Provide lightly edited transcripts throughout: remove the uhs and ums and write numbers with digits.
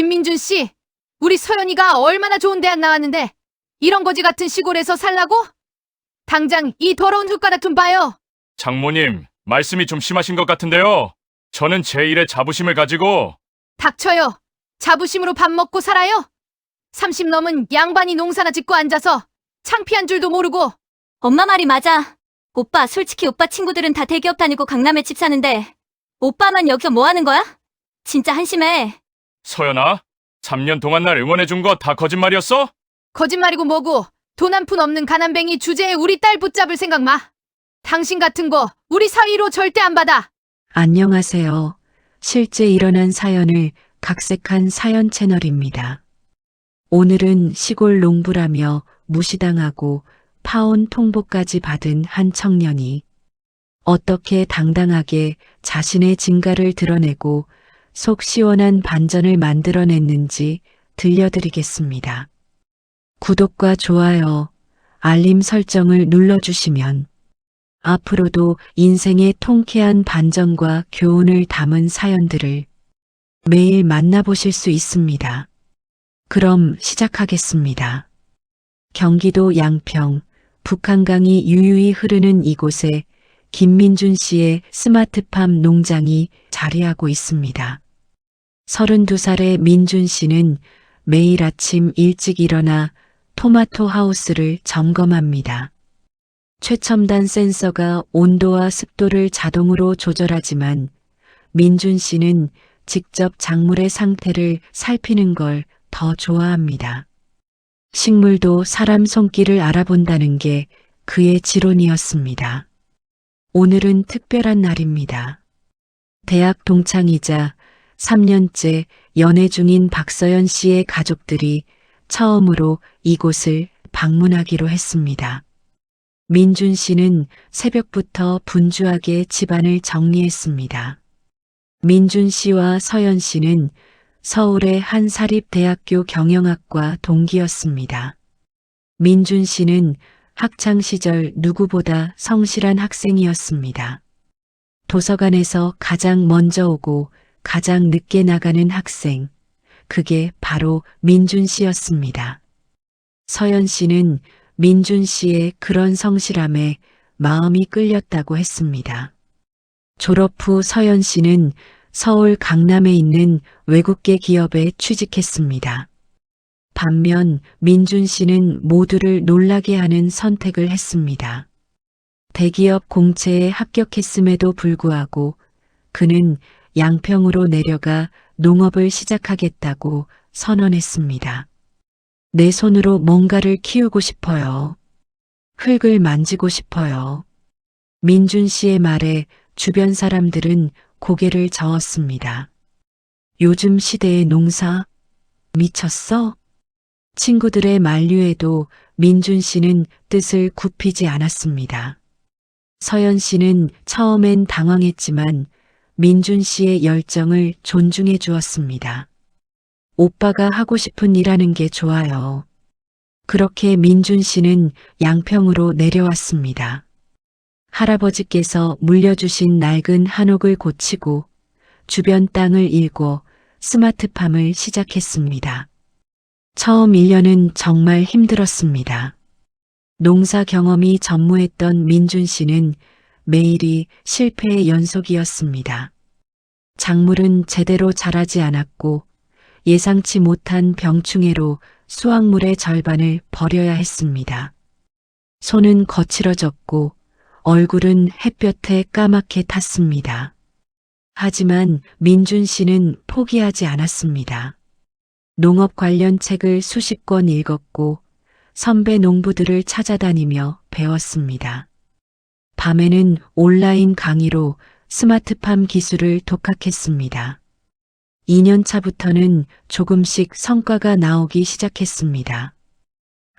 김민준 씨, 우리 서연이가 얼마나 좋은 대학 나왔는데 이런 거지 같은 시골에서 살라고? 당장 이 더러운 흙가락 좀 봐요. 장모님, 말씀이 좀 심하신 것 같은데요. 저는 제 일에 자부심을 가지고. 닥쳐요. 자부심으로 밥 먹고 살아요? 30 넘은 양반이 농사나 짓고 앉아서 창피한 줄도 모르고. 엄마 말이 맞아. 오빠, 솔직히 오빠 친구들은 다 대기업 다니고 강남에 집 사는데 오빠만 여기서 뭐 하는 거야? 진짜 한심해. 서연아, 3년 동안 날 응원해준 거 다 거짓말이었어? 거짓말이고 뭐고 돈 한 푼 없는 가난뱅이 주제에 우리 딸 붙잡을 생각 마. 당신 같은 거 우리 사위로 절대 안 받아. 안녕하세요. 실제 일어난 사연을 각색한 사연 채널입니다. 오늘은 시골 농부라며 무시당하고 파혼 통보까지 받은 한 청년이 어떻게 당당하게 자신의 진가를 드러내고 속 시원한 반전을 만들어냈는지 들려드리겠습니다. 구독과 좋아요, 알림 설정을 눌러주시면 앞으로도 인생의 통쾌한 반전과 교훈을 담은 사연들을 매일 만나보실 수 있습니다. 그럼 시작하겠습니다. 경기도 양평, 북한강이 유유히 흐르는 이곳에 김민준 씨의 스마트팜 농장이 자리하고 있습니다. 32살의 민준 씨는 매일 아침 일찍 일어나 토마토 하우스를 점검합니다. 최첨단 센서가 온도와 습도를 자동으로 조절하지만 민준 씨는 직접 작물의 상태를 살피는 걸 더 좋아합니다. 식물도 사람 손길을 알아본다는 게 그의 지론이었습니다. 오늘은 특별한 날입니다. 대학 동창이자 3년째 연애 중인 박서연 씨의 가족들이 처음으로 이곳을 방문하기로 했습니다. 민준 씨는 새벽부터 분주하게 집안을 정리했습니다. 민준 씨와 서연 씨는 서울의 한 사립대학교 경영학과 동기였습니다. 민준 씨는 학창시절 누구보다 성실한 학생이었습니다. 도서관에서 가장 먼저 오고 가장 늦게 나가는 학생, 그게 바로 민준 씨였습니다. 서연 씨는 민준 씨의 그런 성실함에 마음이 끌렸다고 했습니다. 졸업 후 서연 씨는 서울 강남에 있는 외국계 기업에 취직했습니다. 반면 민준 씨는 모두를 놀라게 하는 선택을 했습니다. 대기업 공채에 합격했음에도 불구하고 그는 양평으로 내려가 농업을 시작하겠다고 선언했습니다. 내 손으로 뭔가를 키우고 싶어요. 흙을 만지고 싶어요. 민준 씨의 말에 주변 사람들은 고개를 저었습니다. 요즘 시대의 농사? 미쳤어? 친구들의 만류에도 민준 씨는 뜻을 굽히지 않았습니다. 서연 씨는 처음엔 당황했지만 민준 씨의 열정을 존중해 주었습니다. 오빠가 하고 싶은 일하는 게 좋아요. 그렇게 민준 씨는 양평으로 내려왔습니다. 할아버지께서 물려주신 낡은 한옥을 고치고 주변 땅을 일고 스마트팜을 시작했습니다. 처음 1년은 정말 힘들었습니다. 농사 경험이 전무했던 민준 씨는 매일이 실패의 연속이었습니다. 작물은 제대로 자라지 않았고 예상치 못한 병충해로 수확물의 절반을 버려야 했습니다. 손은 거칠어졌고 얼굴은 햇볕에 까맣게 탔습니다. 하지만 민준 씨는 포기하지 않았습니다. 농업 관련 책을 수십 권 읽었고 선배 농부들을 찾아다니며 배웠습니다. 밤에는 온라인 강의로 스마트팜 기술을 독학했습니다. 2년 차부터는 조금씩 성과가 나오기 시작했습니다.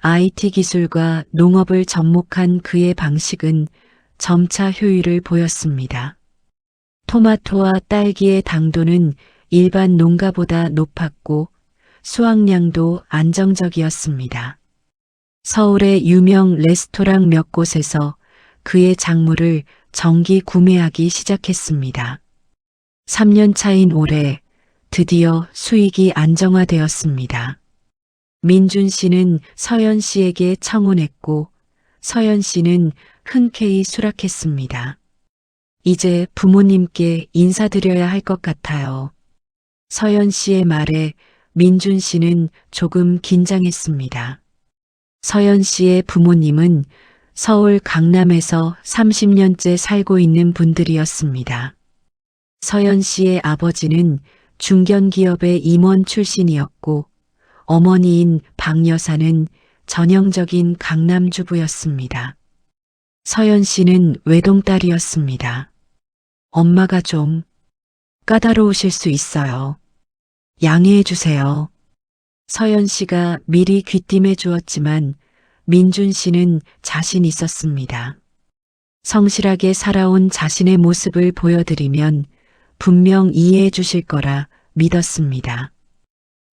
IT 기술과 농업을 접목한 그의 방식은 점차 효율을 보였습니다. 토마토와 딸기의 당도는 일반 농가보다 높았고 수확량도 안정적이었습니다. 서울의 유명 레스토랑 몇 곳에서 그의 작물을 정기 구매하기 시작했습니다. 3년 차인 올해 드디어 수익이 안정화되었습니다. 민준 씨는 서연 씨에게 청혼했고 서연 씨는 흔쾌히 수락했습니다. 이제 부모님께 인사드려야 할 것 같아요. 서연 씨의 말에 민준 씨는 조금 긴장했습니다. 서연 씨의 부모님은 서울 강남에서 30년째 살고 있는 분들이었습니다. 서연 씨의 아버지는 중견기업의 임원 출신이었고 어머니인 박 여사는 전형적인 강남 주부였습니다. 서연 씨는 외동딸이었습니다. 엄마가 좀 까다로우실 수 있어요. 양해해 주세요. 서연 씨가 미리 귀띔해 주었지만 민준 씨는 자신 있었습니다. 성실하게 살아온 자신의 모습을 보여드리면 분명 이해해 주실 거라 믿었습니다.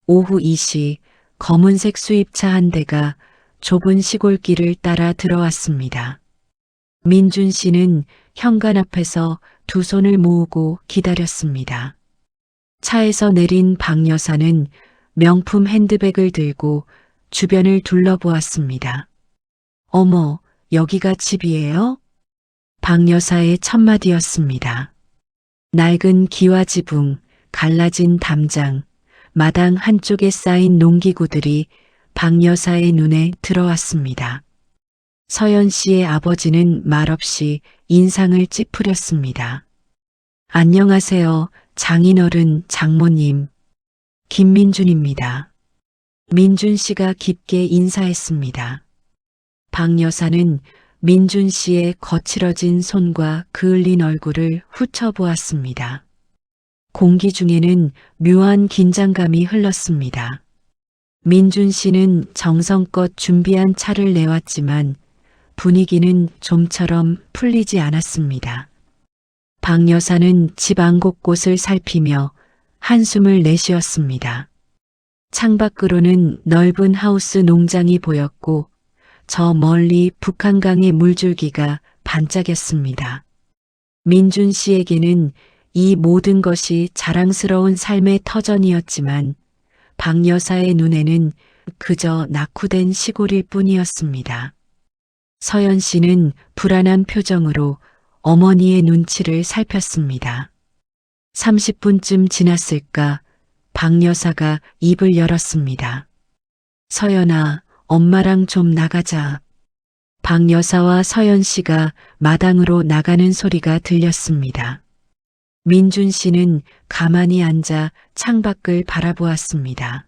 오후 2시 검은색 수입차 한 대가 좁은 시골길을 따라 들어왔습니다. 민준 씨는 현관 앞에서 두 손을 모으고 기다렸습니다. 차에서 내린 박 여사는 명품 핸드백을 들고 주변을 둘러보았습니다. 어머, 여기가 집이에요? 박 여사의 첫마디였습니다. 낡은 기와지붕, 갈라진 담장, 마당 한쪽에 쌓인 농기구들이 박 여사의 눈에 들어왔습니다. 서연 씨의 아버지는 말없이 인상을 찌푸렸습니다. 안녕하세요, 장인어른, 장모님. 김민준입니다. 민준 씨가 깊게 인사했습니다. 박 여사는 민준 씨의 거칠어진 손과 그을린 얼굴을 훑어보았습니다. 공기 중에는 묘한 긴장감이 흘렀습니다. 민준 씨는 정성껏 준비한 차를 내왔지만 분위기는 좀처럼 풀리지 않았습니다. 박 여사는 집 안 곳곳을 살피며 한숨을 내쉬었습니다. 창밖으로는 넓은 하우스 농장이 보였고 저 멀리 북한강의 물줄기가 반짝였습니다. 민준 씨에게는 이 모든 것이 자랑스러운 삶의 터전이었지만 박 여사의 눈에는 그저 낙후된 시골일 뿐이었습니다. 서연 씨는 불안한 표정으로 어머니의 눈치를 살폈습니다. 30분쯤 지났을까 박 여사가 입을 열었습니다. 서연아, 엄마랑 좀 나가자. 박 여사와 서연 씨가 마당으로 나가는 소리가 들렸습니다. 민준 씨는 가만히 앉아 창밖을 바라보았습니다.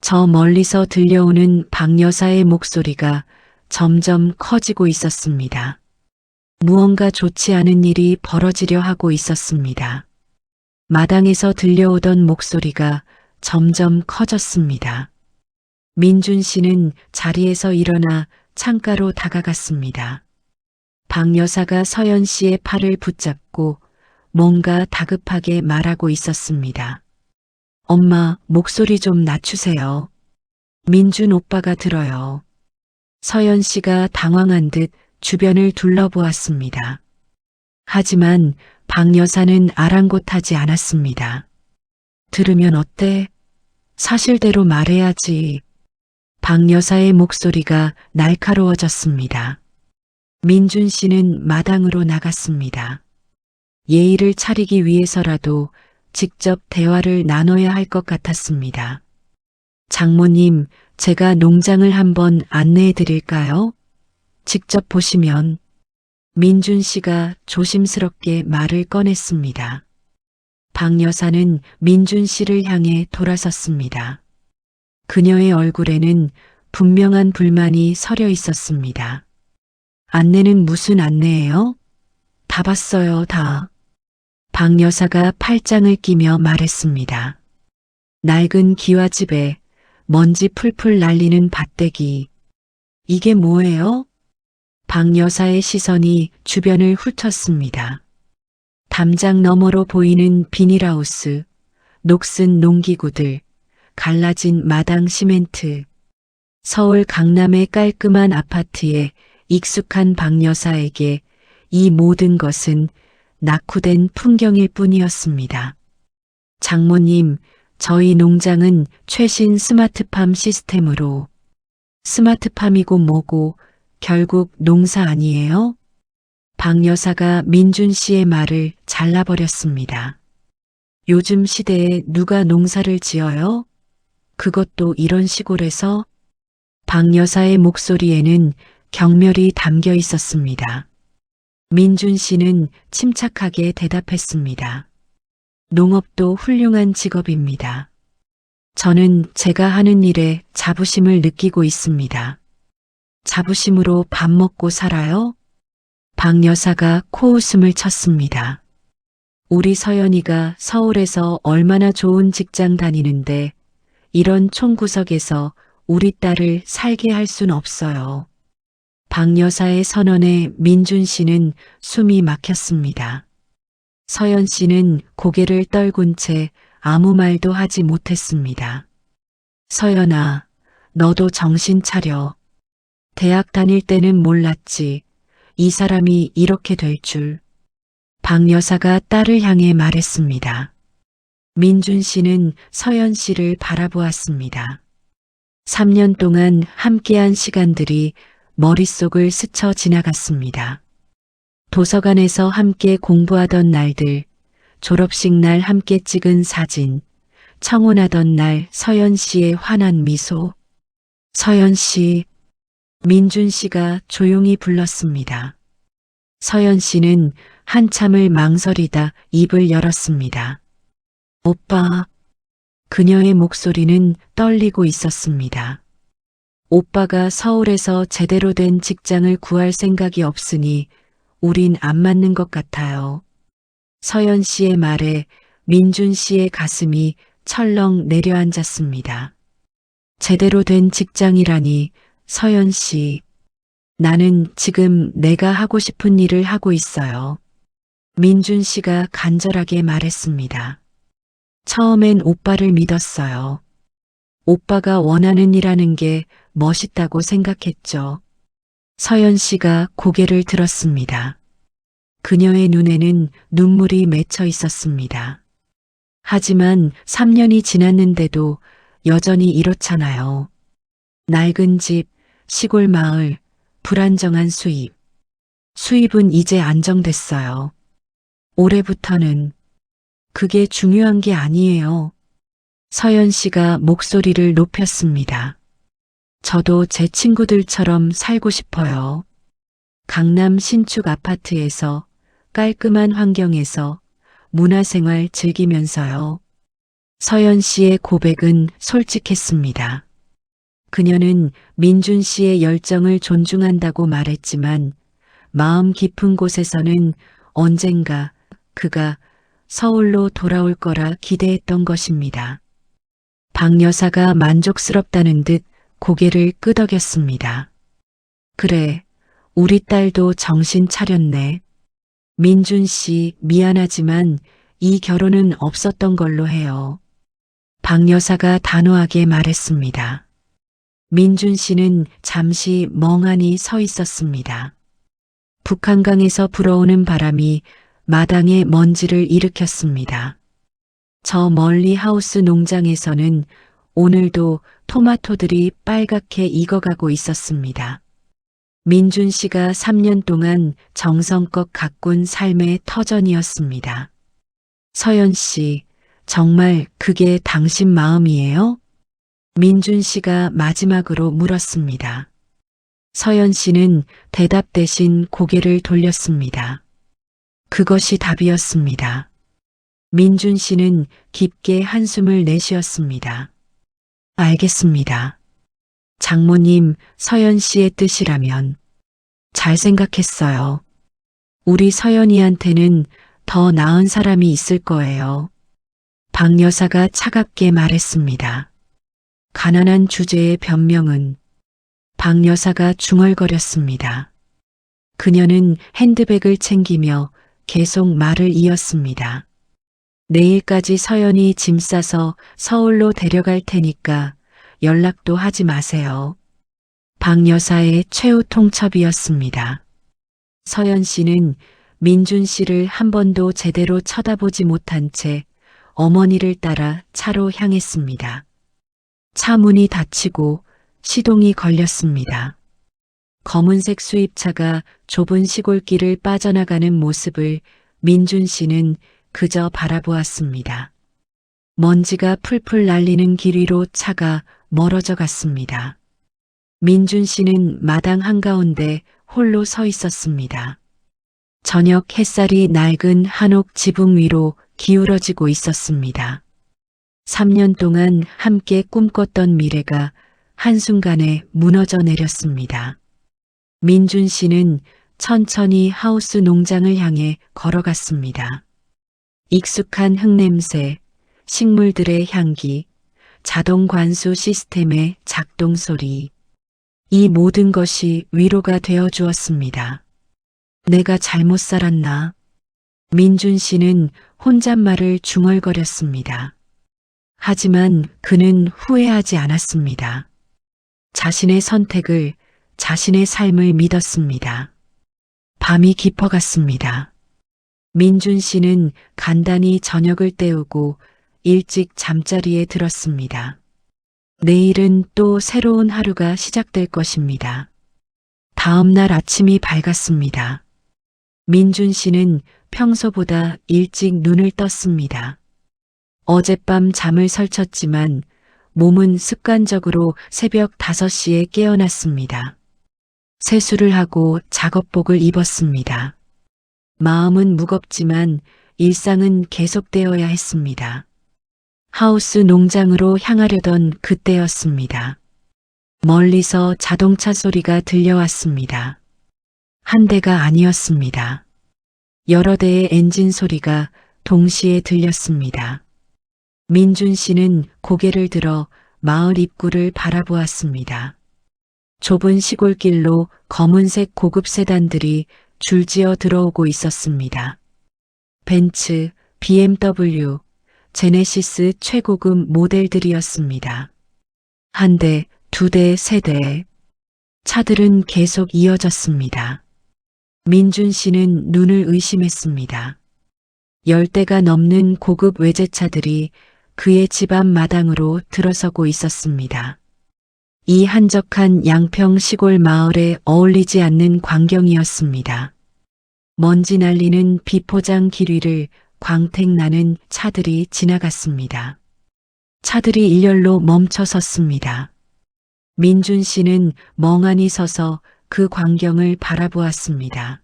저 멀리서 들려오는 박 여사의 목소리가 점점 커지고 있었습니다. 무언가 좋지 않은 일이 벌어지려 하고 있었습니다. 마당에서 들려오던 목소리가 점점 커졌습니다. 민준 씨는 자리에서 일어나 창가로 다가갔습니다. 박 여사가 서연 씨의 팔을 붙잡고 뭔가 다급하게 말하고 있었습니다. 엄마, 목소리 좀 낮추세요. 민준 오빠가 들어요. 서연 씨가 당황한 듯 주변을 둘러보았습니다. 하지만 박 여사는 아랑곳하지 않았습니다. 들으면 어때? 사실대로 말해야지. 박 여사의 목소리가 날카로워졌습니다. 민준 씨는 마당으로 나갔습니다. 예의를 차리기 위해서라도 직접 대화를 나눠야 할 것 같았습니다. 장모님, 제가 농장을 한번 안내해 드릴까요? 직접 보시면. 민준 씨가 조심스럽게 말을 꺼냈습니다. 박 여사는 민준 씨를 향해 돌아섰습니다. 그녀의 얼굴에는 분명한 불만이 서려 있었습니다. 안내는 무슨 안내예요? 다 봤어요, 다. 박 여사가 팔짱을 끼며 말했습니다. 낡은 기와집에 먼지 풀풀 날리는 밭대기. 이게 뭐예요? 박 여사의 시선이 주변을 훑었습니다. 담장 너머로 보이는 비닐하우스, 녹슨 농기구들, 갈라진 마당 시멘트. 서울 강남의 깔끔한 아파트에 익숙한 박 여사에게 이 모든 것은 낙후된 풍경일 뿐이었습니다. 장모님, 저희 농장은 최신 스마트팜 시스템으로. 스마트팜이고 뭐고 결국 농사 아니에요? 박 여사가 민준 씨의 말을 잘라버렸습니다. 요즘 시대에 누가 농사를 지어요? 그것도 이런 시골에서? 박 여사의 목소리에는 경멸이 담겨 있었습니다. 민준 씨는 침착하게 대답했습니다. 농업도 훌륭한 직업입니다. 저는 제가 하는 일에 자부심을 느끼고 있습니다. 자부심으로 밥 먹고 살아요? 박 여사가 코웃음을 쳤습니다. 우리 서연이가 서울에서 얼마나 좋은 직장 다니는데 이런 총구석에서 우리 딸을 살게 할 순 없어요. 박 여사의 선언에 민준 씨는 숨이 막혔습니다. 서연 씨는 고개를 떨군 채 아무 말도 하지 못했습니다. 서연아, 너도 정신 차려. 대학 다닐 때는 몰랐지. 이 사람이 이렇게 될 줄. 박 여사가 딸을 향해 말했습니다. 민준 씨는 서연 씨를 바라보았습니다. 3년 동안 함께한 시간들이 머릿속을 스쳐 지나갔습니다. 도서관에서 함께 공부하던 날들, 졸업식 날 함께 찍은 사진, 청혼하던 날 서연 씨의 환한 미소. 서연 씨, 민준 씨가 조용히 불렀습니다. 서연 씨는 한참을 망설이다 입을 열었습니다. 오빠. 그녀의 목소리는 떨리고 있었습니다. 오빠가 서울에서 제대로 된 직장을 구할 생각이 없으니 우린 안 맞는 것 같아요. 서연 씨의 말에 민준 씨의 가슴이 철렁 내려앉았습니다. 제대로 된 직장이라니, 서연 씨. 나는 지금 내가 하고 싶은 일을 하고 있어요. 민준 씨가 간절하게 말했습니다. 처음엔 오빠를 믿었어요. 오빠가 원하는 일하는 게 멋있다고 생각했죠. 서연 씨가 고개를 들었습니다. 그녀의 눈에는 눈물이 맺혀 있었습니다. 하지만 3년이 지났는데도 여전히 이렇잖아요. 낡은 집, 시골 마을, 불안정한 수입. 수입은 이제 안정됐어요. 올해부터는 그게 중요한 게 아니에요. 서연 씨가 목소리를 높였습니다. 저도 제 친구들처럼 살고 싶어요. 강남 신축 아파트에서 깔끔한 환경에서 문화생활 즐기면서요. 서연 씨의 고백은 솔직했습니다. 그녀는 민준 씨의 열정을 존중한다고 말했지만 마음 깊은 곳에서는 언젠가 그가 서울로 돌아올 거라 기대했던 것입니다. 박 여사가 만족스럽다는 듯 고개를 끄덕였습니다. 그래, 우리 딸도 정신 차렸네. 민준 씨, 미안하지만 이 결혼은 없었던 걸로 해요. 박 여사가 단호하게 말했습니다. 민준 씨는 잠시 멍하니 서 있었습니다. 북한강에서 불어오는 바람이 마당에 먼지를 일으켰습니다. 저 멀리 하우스 농장에서는 오늘도 토마토들이 빨갛게 익어가고 있었습니다. 민준 씨가 3년 동안 정성껏 가꾼 삶의 터전이었습니다. 서연 씨, 정말 그게 당신 마음이에요? 민준 씨가 마지막으로 물었습니다. 서연 씨는 대답 대신 고개를 돌렸습니다. 그것이 답이었습니다. 민준 씨는 깊게 한숨을 내쉬었습니다. 알겠습니다. 장모님, 서연 씨의 뜻이라면. 잘 생각했어요. 우리 서연이한테는 더 나은 사람이 있을 거예요. 박 여사가 차갑게 말했습니다. 가난한 주제의 변명은. 박 여사가 중얼거렸습니다. 그녀는 핸드백을 챙기며 계속 말을 이었습니다. 내일까지 서연이 짐 싸서 서울로 데려갈 테니까 연락도 하지 마세요. 박 여사의 최후 통첩이었습니다. 서연 씨는 민준 씨를 한 번도 제대로 쳐다보지 못한 채 어머니를 따라 차로 향했습니다. 차 문이 닫히고 시동이 걸렸습니다. 검은색 수입차가 좁은 시골길을 빠져나가는 모습을 민준 씨는 그저 바라보았습니다. 먼지가 풀풀 날리는 길 위로 차가 멀어져 갔습니다. 민준 씨는 마당 한가운데 홀로 서 있었습니다. 저녁 햇살이 낡은 한옥 지붕 위로 기울어지고 있었습니다. 3년 동안 함께 꿈꿨던 미래가 한순간에 무너져 내렸습니다. 민준 씨는 천천히 하우스 농장을 향해 걸어갔습니다. 익숙한 흙냄새, 식물들의 향기, 자동 관수 시스템의 작동 소리, 이 모든 것이 위로가 되어 주었습니다. 내가 잘못 살았나? 민준 씨는 혼잣말을 중얼거렸습니다. 하지만 그는 후회하지 않았습니다. 자신의 선택을, 자신의 삶을 믿었습니다. 밤이 깊어갔습니다. 민준 씨는 간단히 저녁을 때우고 일찍 잠자리에 들었습니다. 내일은 또 새로운 하루가 시작될 것입니다. 다음 날 아침이 밝았습니다. 민준 씨는 평소보다 일찍 눈을 떴습니다. 어젯밤 잠을 설쳤지만 몸은 습관적으로 새벽 5시에 깨어났습니다. 세수를 하고 작업복을 입었습니다. 마음은 무겁지만 일상은 계속되어야 했습니다. 하우스 농장으로 향하려던 그때였습니다. 멀리서 자동차 소리가 들려왔습니다. 한 대가 아니었습니다. 여러 대의 엔진 소리가 동시에 들렸습니다. 민준 씨는 고개를 들어 마을 입구를 바라보았습니다. 좁은 시골길로 검은색 고급 세단들이 줄지어 들어오고 있었습니다. 벤츠, BMW, 제네시스 최고급 모델들이었습니다. 한 대, 두 대, 세 대. 차들은 계속 이어졌습니다. 민준 씨는 눈을 의심했습니다. 10대가 넘는 고급 외제차들이 그의 집 앞 마당으로 들어서고 있었습니다. 이 한적한 양평 시골 마을에 어울리지 않는 광경이었습니다. 먼지 날리는 비포장 길 위를 광택 나는 차들이 지나갔습니다. 차들이 일렬로 멈춰 섰습니다. 민준 씨는 멍하니 서서 그 광경을 바라보았습니다.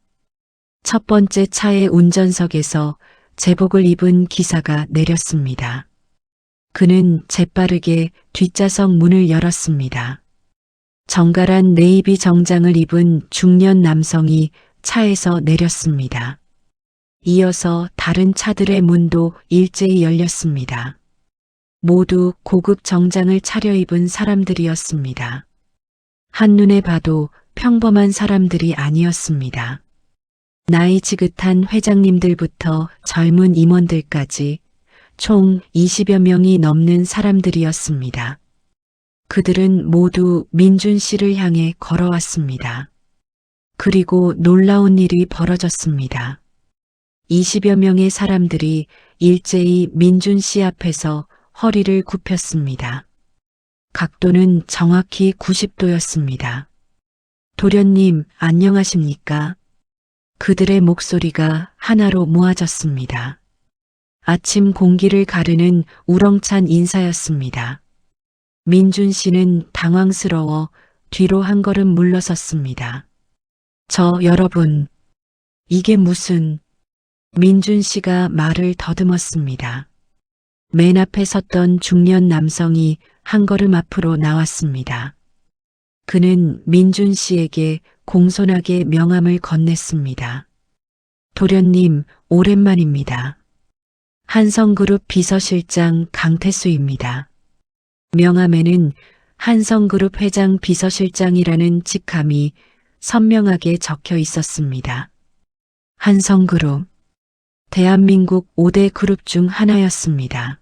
첫 번째 차의 운전석에서 제복을 입은 기사가 내렸습니다. 그는 재빠르게 뒷좌석 문을 열었습니다. 정갈한 네이비 정장을 입은 중년 남성이 차에서 내렸습니다. 이어서 다른 차들의 문도 일제히 열렸습니다. 모두 고급 정장을 차려입은 사람들이었습니다. 한눈에 봐도 평범한 사람들이 아니었습니다. 나이 지긋한 회장님들부터 젊은 임원들까지 총 20여 명이 넘는 사람들이었습니다. 그들은 모두 민준 씨를 향해 걸어왔습니다. 그리고 놀라운 일이 벌어졌습니다. 20여 명의 사람들이 일제히 민준 씨 앞에서 허리를 굽혔습니다. 각도는 정확히 90도였습니다. 도련님, 안녕하십니까? 그들의 목소리가 하나로 모아졌습니다. 아침 공기를 가르는 우렁찬 인사였습니다. 민준 씨는 당황스러워 뒤로 한 걸음 물러섰습니다. 여러분, 이게 무슨... 민준 씨가 말을 더듬었습니다. 맨 앞에 섰던 중년 남성이 한 걸음 앞으로 나왔습니다. 그는 민준 씨에게 공손하게 명함을 건넸습니다. 도련님, 오랜만입니다. 한성그룹 비서실장 강태수입니다. 명함에는 한성그룹 회장 비서실장이라는 직함이 선명하게 적혀 있었습니다. 한성그룹, 대한민국 5대 그룹 중 하나였습니다.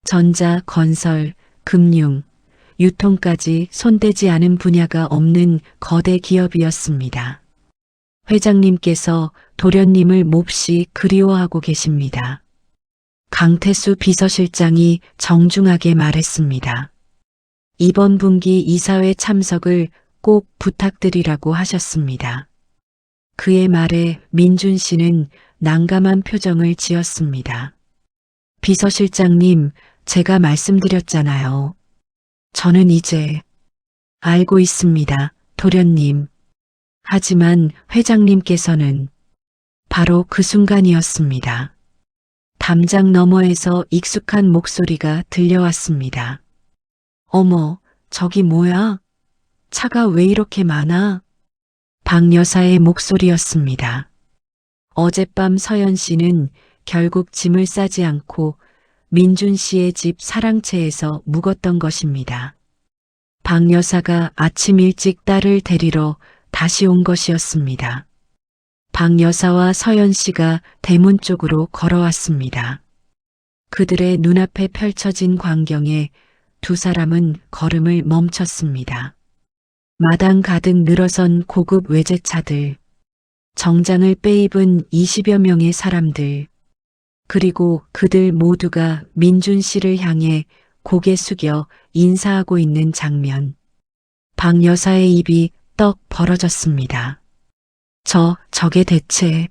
전자, 건설, 금융, 유통까지 손대지 않은 분야가 없는 거대 기업이었습니다. 회장님께서 도련님을 몹시 그리워하고 계십니다. 강태수 비서실장이 정중하게 말했습니다. 이번 분기 이사회 참석을 꼭 부탁드리라고 하셨습니다. 그의 말에 민준 씨는 난감한 표정을 지었습니다. 비서실장님, 제가 말씀드렸잖아요. 저는 이제 알고 있습니다, 도련님. 하지만 회장님께서는 바로 그 순간이었습니다. 담장 너머에서 익숙한 목소리가 들려왔습니다. 어머, 저기 뭐야? 차가 왜 이렇게 많아? 박 여사의 목소리였습니다. 어젯밤 서연 씨는 결국 짐을 싸지 않고 민준 씨의 집 사랑채에서 묵었던 것입니다. 박 여사가 아침 일찍 딸을 데리러 다시 온 것이었습니다. 박 여사와 서연 씨가 대문 쪽으로 걸어왔습니다. 그들의 눈앞에 펼쳐진 광경에 두 사람은 걸음을 멈췄습니다. 마당 가득 늘어선 고급 외제차들, 정장을 빼입은 20여 명의 사람들, 그리고 그들 모두가 민준 씨를 향해 고개 숙여 인사하고 있는 장면. 박 여사의 입이 떡 벌어졌습니다. 저게 대체.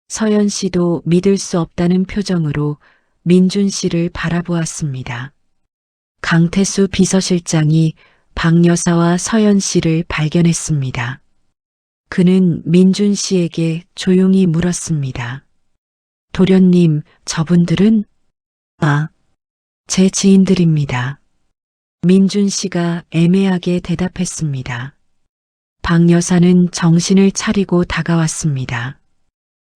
서연 씨도 믿을 수 없다는 표정으로 민준 씨를 바라보았습니다. 강태수 비서실장이 박 여사와 서연 씨를 발견했습니다. 그는 민준 씨에게 조용히 물었습니다. 도련님, 저분들은? 제 지인들입니다. 민준 씨가 애매하게 대답했습니다. 박 여사는 정신을 차리고 다가왔습니다.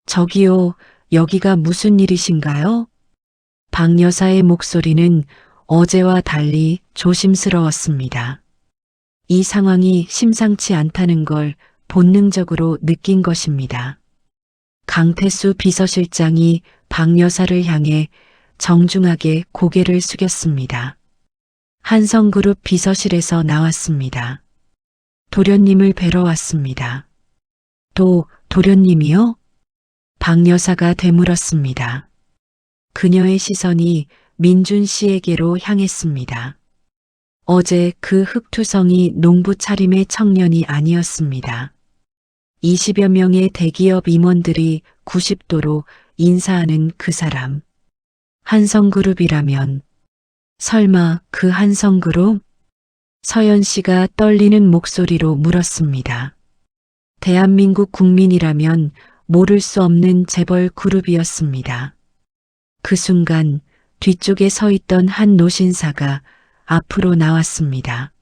저기요, 여기가 무슨 일이신가요? 박 여사의 목소리는 어제와 달리 조심스러웠습니다. 이 상황이 심상치 않다는 걸 본능적으로 느낀 것입니다. 강태수 비서실장이 박 여사를 향해 정중하게 고개를 숙였습니다. 한성그룹 비서실에서 나왔습니다. 도련님을 뵈러 왔습니다. 도련님이요? 박 여사가 되물었습니다. 그녀의 시선이 민준 씨에게로 향했습니다. 어제 그 흑투성이 농부 차림의 청년이 아니었습니다. 20여 명의 대기업 임원들이 90도로 인사하는 그 사람. 한성그룹이라면 설마 그 한성그룹? 서연 씨가 떨리는 목소리로 물었습니다. 대한민국 국민이라면 모를 수 없는 재벌 그룹이었습니다. 그 순간 뒤쪽에 서 있던 한 노신사가 앞으로 나왔습니다.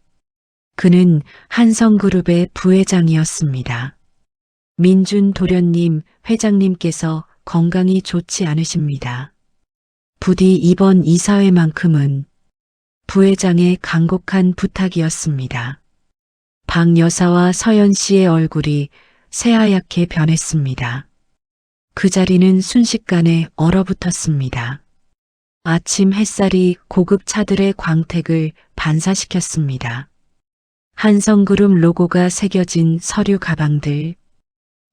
그는 한성그룹의 부회장이었습니다. 민준 도련님, 회장님께서 건강이 좋지 않으십니다. 부디 이번 이사회만큼은. 부회장의 간곡한 부탁이었습니다. 박 여사와 서연 씨의 얼굴이 새하얗게 변했습니다. 그 자리는 순식간에 얼어붙었습니다. 아침 햇살이 고급 차들의 광택을 반사시켰습니다. 한성그룹 로고가 새겨진 서류 가방들,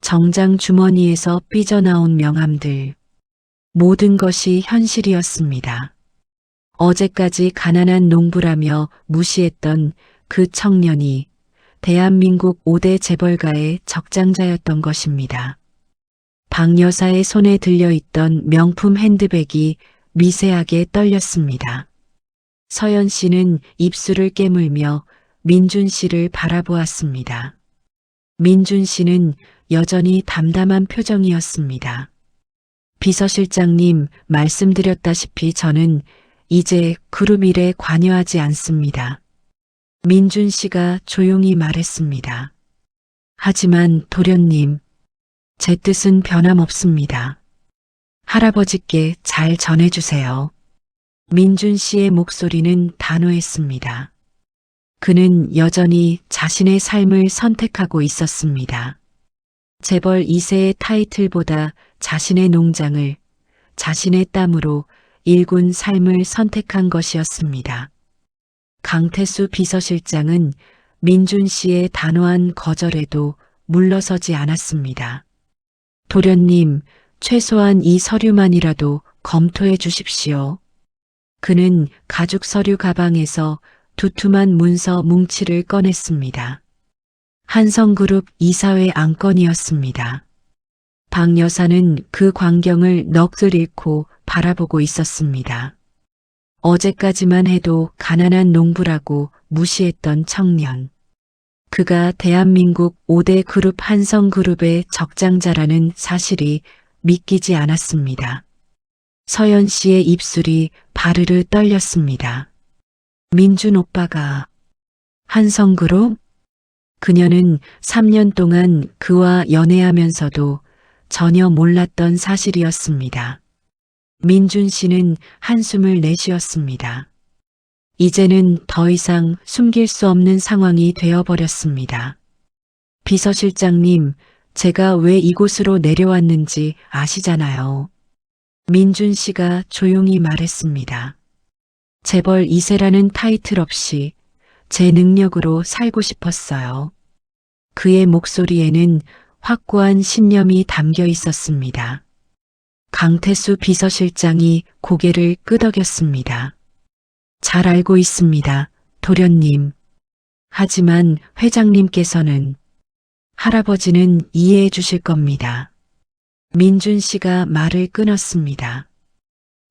정장 주머니에서 삐져나온 명함들, 모든 것이 현실이었습니다. 어제까지 가난한 농부라며 무시했던 그 청년이 대한민국 5대 재벌가의 적장자였던 것입니다. 박 여사의 손에 들려있던 명품 핸드백이 미세하게 떨렸습니다. 서연 씨는 입술을 깨물며 민준 씨를 바라보았습니다. 민준 씨는 여전히 담담한 표정이었습니다. 비서실장님, 말씀드렸다시피 저는 이제 그룹 일에 관여하지 않습니다. 민준 씨가 조용히 말했습니다. 하지만 도련님, 제 뜻은 변함없습니다. 할아버지께 잘 전해주세요. 민준 씨의 목소리는 단호했습니다. 그는 여전히 자신의 삶을 선택하고 있었습니다. 재벌 2세의 타이틀보다 자신의 농장을 자신의 땀으로 일군 삶을 선택한 것이었습니다. 강태수 비서실장은 민준 씨의 단호한 거절에도 물러서지 않았습니다. 도련님, 최소한 이 서류만이라도 검토해 주십시오. 그는 가죽 서류 가방에서 두툼한 문서 뭉치를 꺼냈습니다. 한성그룹 이사회 안건이었습니다. 박 여사는 그 광경을 넋을 잃고 바라보고 있었습니다. 어제까지만 해도 가난한 농부라고 무시했던 청년. 그가 대한민국 5대 그룹 한성그룹의 적장자라는 사실이 믿기지 않았습니다. 서연 씨의 입술이 바르르 떨렸습니다. 민준 오빠가 한성그룹? 그녀는 3년 동안 그와 연애하면서도 전혀 몰랐던 사실이었습니다. 민준 씨는 한숨을 내쉬었습니다. 이제는 더 이상 숨길 수 없는 상황이 되어버렸습니다. 비서실장님, 제가 왜 이곳으로 내려왔는지 아시잖아요. 민준 씨가 조용히 말했습니다. 재벌 2세라는 타이틀 없이 제 능력으로 살고 싶었어요. 그의 목소리에는 확고한 신념이 담겨 있었습니다. 강태수 비서실장이 고개를 끄덕였습니다. 잘 알고 있습니다, 도련님. 하지만 회장님께서는 할아버지는 이해해 주실 겁니다. 민준 씨가 말을 끊었습니다.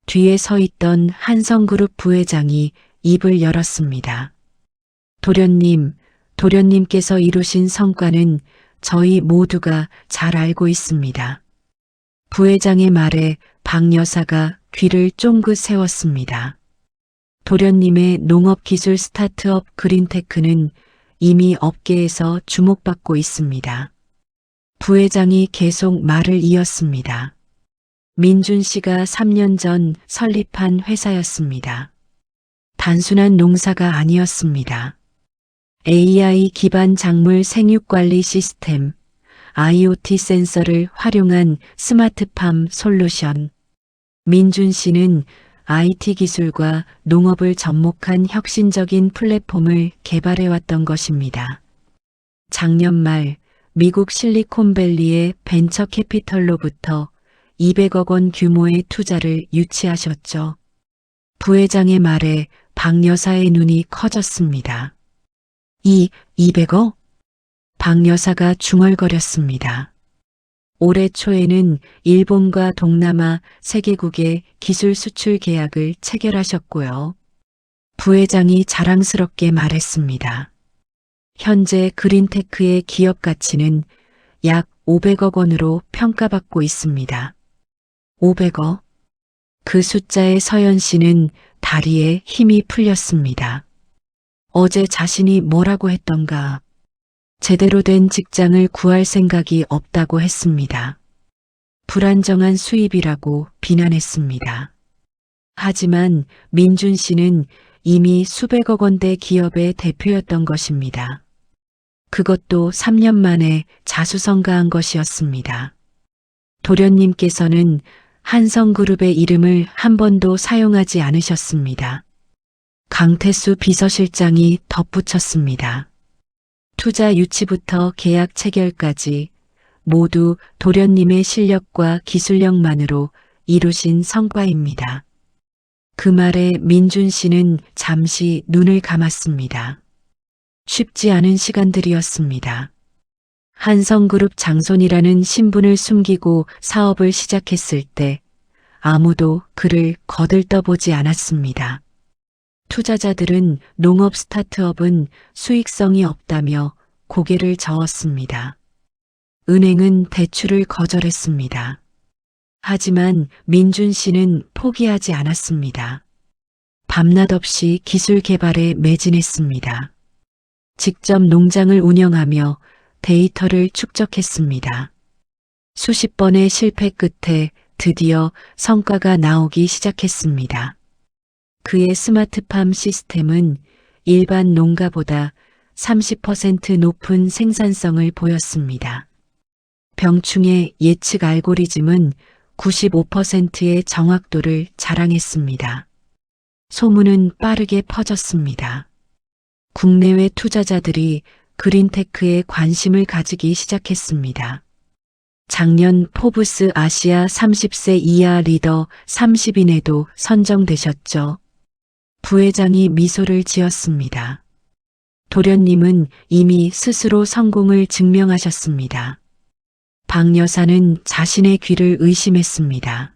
뒤에 서 있던 한성그룹 부회장이 입을 열었습니다. 도련님, 도련님께서 이루신 성과는 저희 모두가 잘 알고 있습니다. 부회장의 말에 박 여사가 귀를 쫑긋 세웠습니다. 도련님의 농업기술 스타트업 그린테크는 이미 업계에서 주목받고 있습니다. 부회장이 계속 말을 이었습니다. 민준 씨가 3년 전 설립한 회사였습니다. 단순한 농사가 아니었습니다. AI 기반 작물 생육관리 시스템, IoT 센서를 활용한 스마트팜 솔루션. 민준 씨는 IT 기술과 농업을 접목한 혁신적인 플랫폼을 개발해왔던 것입니다. 작년 말 미국 실리콘밸리의 벤처 캐피털로부터 200억 원 규모의 투자를 유치하셨죠. 부회장의 말에 박 여사의 눈이 커졌습니다. 200억? 박 여사가 중얼거렸습니다. 올해 초에는 일본과 동남아 3개국의 기술 수출 계약을 체결하셨고요. 부회장이 자랑스럽게 말했습니다. 현재 그린테크의 기업 가치는 약 500억 원으로 평가받고 있습니다. 500억? 그 숫자에 서연 씨는 다리에 힘이 풀렸습니다. 어제 자신이 뭐라고 했던가? 제대로 된 직장을 구할 생각이 없다고 했습니다. 불안정한 수입이라고 비난했습니다. 하지만 민준 씨는 이미 수백억 원대 기업의 대표였던 것입니다. 그것도 3년 만에 자수성가한 것이었습니다. 도련님께서는 한성그룹의 이름을 한 번도 사용하지 않으셨습니다. 강태수 비서실장이 덧붙였습니다. 투자 유치부터 계약 체결까지 모두 도련님의 실력과 기술력만으로 이루신 성과입니다. 그 말에 민준 씨는 잠시 눈을 감았습니다. 쉽지 않은 시간들이었습니다. 한성그룹 장손이라는 신분을 숨기고 사업을 시작했을 때 아무도 그를 거들떠보지 않았습니다. 투자자들은 농업 스타트업은 수익성이 없다며 고개를 저었습니다. 은행은 대출을 거절했습니다. 하지만 민준 씨는 포기하지 않았습니다. 밤낮 없이 기술 개발에 매진했습니다. 직접 농장을 운영하며 데이터를 축적했습니다. 수십 번의 실패 끝에 드디어 성과가 나오기 시작했습니다. 그의 스마트팜 시스템은 일반 농가보다 30% 높은 생산성을 보였습니다. 병충해 예측 알고리즘은 95%의 정확도를 자랑했습니다. 소문은 빠르게 퍼졌습니다. 국내외 투자자들이 그린테크에 관심을 가지기 시작했습니다. 작년 포브스 아시아 30세 이하 리더 30인에도 선정되셨죠. 부회장이 미소를 지었습니다. 도련님은 이미 스스로 성공을 증명하셨습니다. 박 여사는 자신의 귀를 의심했습니다.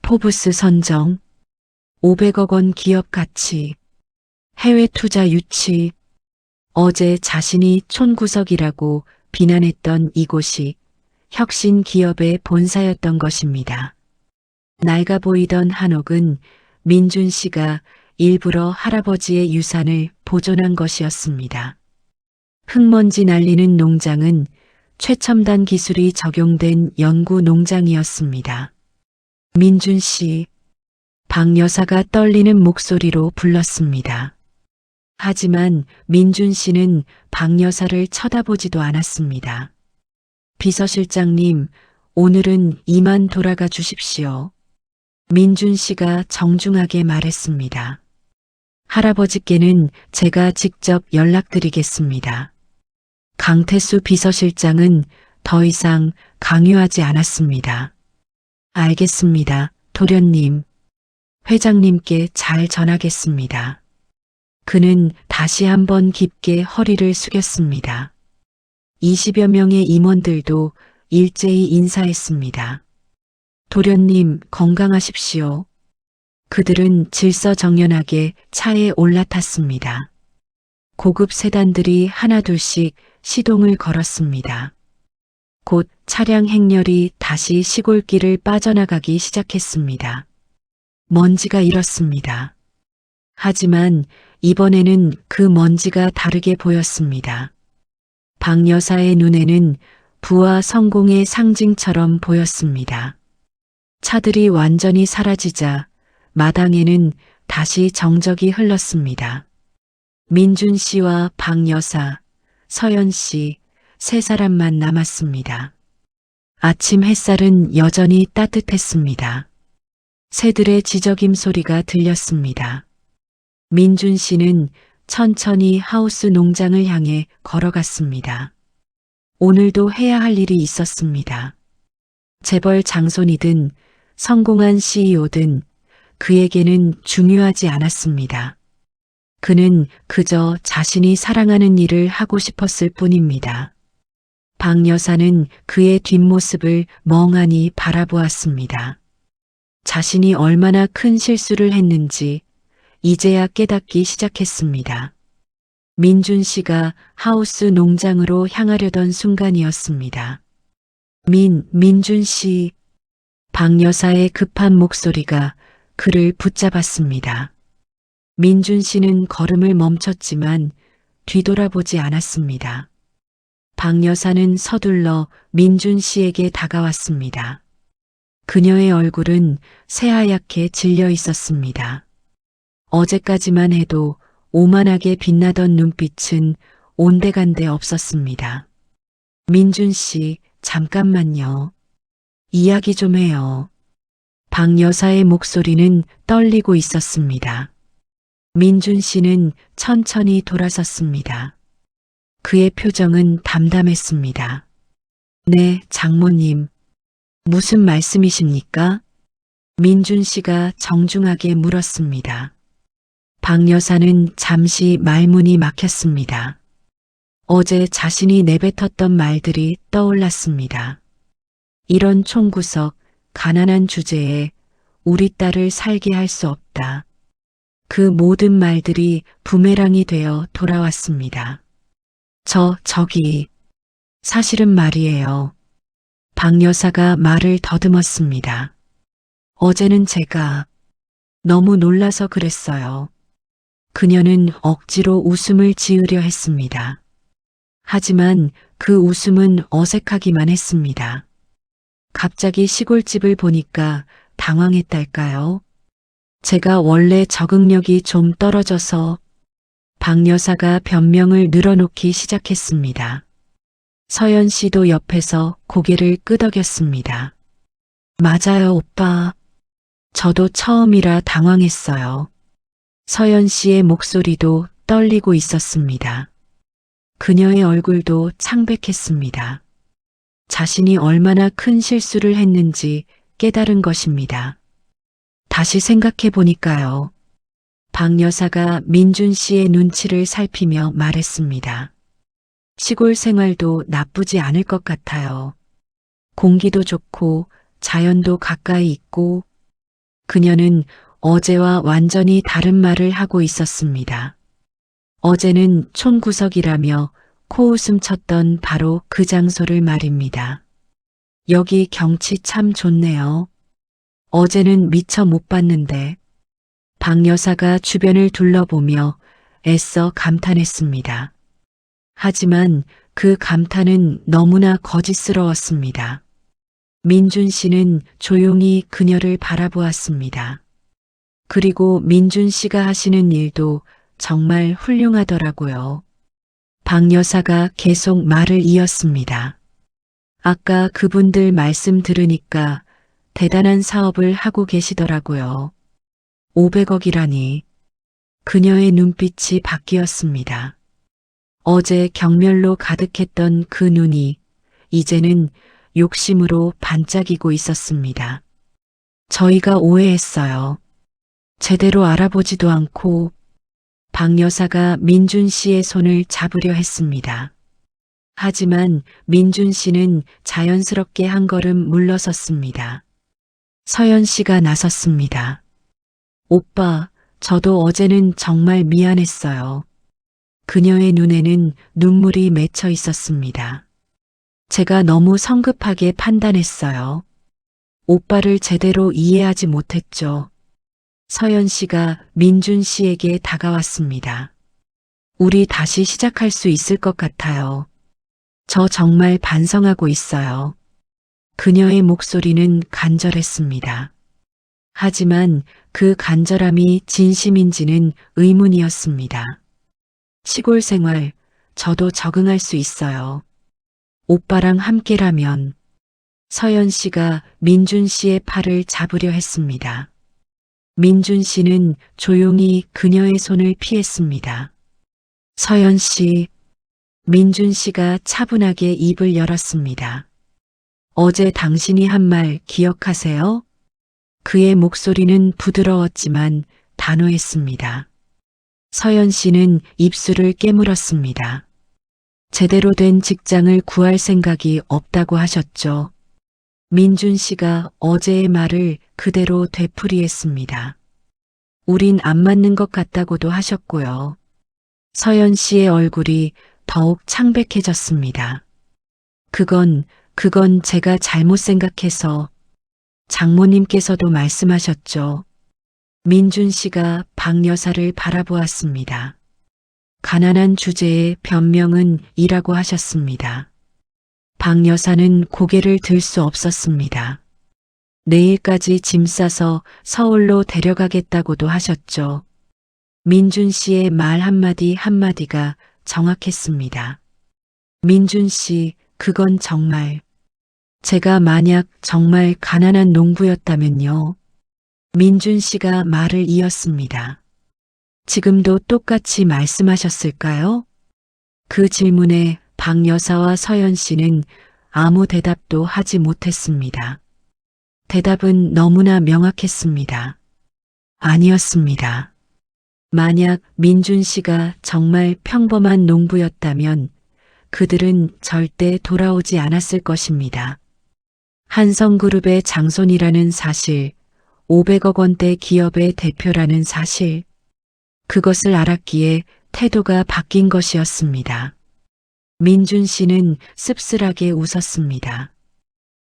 포브스 선정, 500억 원 기업 가치, 해외 투자 유치, 어제 자신이 촌구석이라고 비난했던 이곳이 혁신 기업의 본사였던 것입니다. 낡아 보이던 한옥은 민준 씨가 일부러 할아버지의 유산을 보존한 것이었습니다. 흙먼지 날리는 농장은 최첨단 기술이 적용된 연구 농장이었습니다. 민준 씨, 박 여사가 떨리는 목소리로 불렀습니다. 하지만 민준 씨는 박 여사를 쳐다보지도 않았습니다. 비서실장님, 오늘은 이만 돌아가 주십시오. 민준 씨가 정중하게 말했습니다. 할아버지께는 제가 직접 연락드리겠습니다. 강태수 비서실장은 더 이상 강요하지 않았습니다. 알겠습니다, 도련님. 회장님께 잘 전하겠습니다. 그는 다시 한번 깊게 허리를 숙였습니다. 20여 명의 임원들도 일제히 인사했습니다. 도련님 건강하십시오. 그들은 질서정연하게 차에 올라탔습니다. 고급 세단들이 하나둘씩 시동을 걸었습니다. 곧 차량 행렬이 다시 시골길을 빠져나가기 시작했습니다. 먼지가 일었습니다. 하지만 이번에는 그 먼지가 다르게 보였습니다. 박 여사의 눈에는 부와 성공의 상징처럼 보였습니다. 차들이 완전히 사라지자 마당에는 다시 정적이 흘렀습니다. 민준 씨와 박 여사, 서연 씨, 세 사람만 남았습니다. 아침 햇살은 여전히 따뜻했습니다. 새들의 지저귐 소리가 들렸습니다. 민준 씨는 천천히 하우스 농장을 향해 걸어갔습니다. 오늘도 해야 할 일이 있었습니다. 재벌 장손이든 성공한 CEO든 그에게는 중요하지 않았습니다. 그는 그저 자신이 사랑하는 일을 하고 싶었을 뿐입니다. 박 여사는 그의 뒷모습을 멍하니 바라보았습니다. 자신이 얼마나 큰 실수를 했는지 이제야 깨닫기 시작했습니다. 민준 씨가 하우스 농장으로 향하려던 순간이었습니다. 민준 씨. 박 여사의 급한 목소리가 그를 붙잡았습니다. 민준 씨는 걸음을 멈췄지만 뒤돌아보지 않았습니다. 박 여사는 서둘러 민준 씨에게 다가왔습니다. 그녀의 얼굴은 새하얗게 질려 있었습니다. 어제까지만 해도 오만하게 빛나던 눈빛은 온데간데 없었습니다. 민준 씨, 잠깐만요. 이야기 좀 해요. 박 여사의 목소리는 떨리고 있었습니다. 민준 씨는 천천히 돌아섰습니다. 그의 표정은 담담했습니다. 네, 장모님. 무슨 말씀이십니까? 민준 씨가 정중하게 물었습니다. 박 여사는 잠시 말문이 막혔습니다. 어제 자신이 내뱉었던 말들이 떠올랐습니다. 이런 총구석, 가난한 주제에 우리 딸을 살게 할 수 없다. 그 모든 말들이 부메랑이 되어 돌아왔습니다. 저기, 사실은 말이에요. 박 여사가 말을 더듬었습니다. 어제는 제가 너무 놀라서 그랬어요. 그녀는 억지로 웃음을 지으려 했습니다. 하지만 그 웃음은 어색하기만 했습니다. 갑자기 시골집을 보니까 당황했달까요? 제가 원래 적응력이 좀 떨어져서 박 여사가 변명을 늘어놓기 시작했습니다. 서연 씨도 옆에서 고개를 끄덕였습니다. 맞아요, 오빠. 저도 처음이라 당황했어요. 서연 씨의 목소리도 떨리고 있었습니다. 그녀의 얼굴도 창백했습니다. 자신이 얼마나 큰 실수를 했는지 깨달은 것입니다. 다시 생각해 보니까요. 박 여사가 민준 씨의 눈치를 살피며 말했습니다. 시골 생활도 나쁘지 않을 것 같아요. 공기도 좋고 자연도 가까이 있고. 그녀는 어제와 완전히 다른 말을 하고 있었습니다. 어제는 촌구석이라며 코웃음 쳤던 바로 그 장소를 말입니다. 여기 경치 참 좋네요. 어제는 미처 못 봤는데. 박 여사가 주변을 둘러보며 애써 감탄했습니다. 하지만 그 감탄은 너무나 거짓스러웠습니다. 민준 씨는 조용히 그녀를 바라보았습니다. 그리고 민준 씨가 하시는 일도 정말 훌륭하더라고요. 박 여사가 계속 말을 이었습니다. 아까 그분들 말씀 들으니까 대단한 사업을 하고 계시더라고요. 500억이라니. 그녀의 눈빛이 바뀌었습니다. 어제 경멸로 가득했던 그 눈이 이제는 욕심으로 반짝이고 있었습니다. 저희가 오해했어요. 제대로 알아보지도 않고. 박 여사가 민준 씨의 손을 잡으려 했습니다. 하지만 민준 씨는 자연스럽게 한 걸음 물러섰습니다. 서연 씨가 나섰습니다. 오빠, 저도 어제는 정말 미안했어요. 그녀의 눈에는 눈물이 맺혀 있었습니다. 제가 너무 성급하게 판단했어요. 오빠를 제대로 이해하지 못했죠. 서연 씨가 민준 씨에게 다가왔습니다. 우리 다시 시작할 수 있을 것 같아요. 저 정말 반성하고 있어요. 그녀의 목소리는 간절했습니다. 하지만 그 간절함이 진심인지는 의문이었습니다. 시골 생활, 저도 적응할 수 있어요. 오빠랑 함께라면. 서연 씨가 민준 씨의 팔을 잡으려 했습니다. 민준 씨는 조용히 그녀의 손을 피했습니다. 서연 씨, 민준 씨가 차분하게 입을 열었습니다. 어제 당신이 한 말 기억하세요? 그의 목소리는 부드러웠지만 단호했습니다. 서연 씨는 입술을 깨물었습니다. 제대로 된 직장을 구할 생각이 없다고 하셨죠. 민준 씨가 어제의 말을 그대로 되풀이했습니다. 우린 안 맞는 것 같다고도 하셨고요. 서연 씨의 얼굴이 더욱 창백해졌습니다. 그건 제가 잘못 생각해서. 장모님께서도 말씀하셨죠. 민준 씨가 박 여사를 바라보았습니다. 가난한 주제에 변명은 이라고 하셨습니다. 박 여사는 고개를 들 수 없었습니다. 내일까지 짐 싸서 서울로 데려가겠다고도 하셨죠. 민준 씨의 말 한마디 한마디가 정확했습니다. 민준 씨, 그건 정말. 제가 만약 정말 가난한 농부였다면요. 민준 씨가 말을 이었습니다. 지금도 똑같이 말씀하셨을까요? 그 질문에 박 여사와 서연 씨는 아무 대답도 하지 못했습니다. 대답은 너무나 명확했습니다. 아니었습니다. 만약 민준 씨가 정말 평범한 농부였다면 그들은 절대 돌아오지 않았을 것입니다. 한성그룹의 장손이라는 사실, 500억 원대 기업의 대표라는 사실, 그것을 알았기에 태도가 바뀐 것이었습니다. 민준 씨는 씁쓸하게 웃었습니다.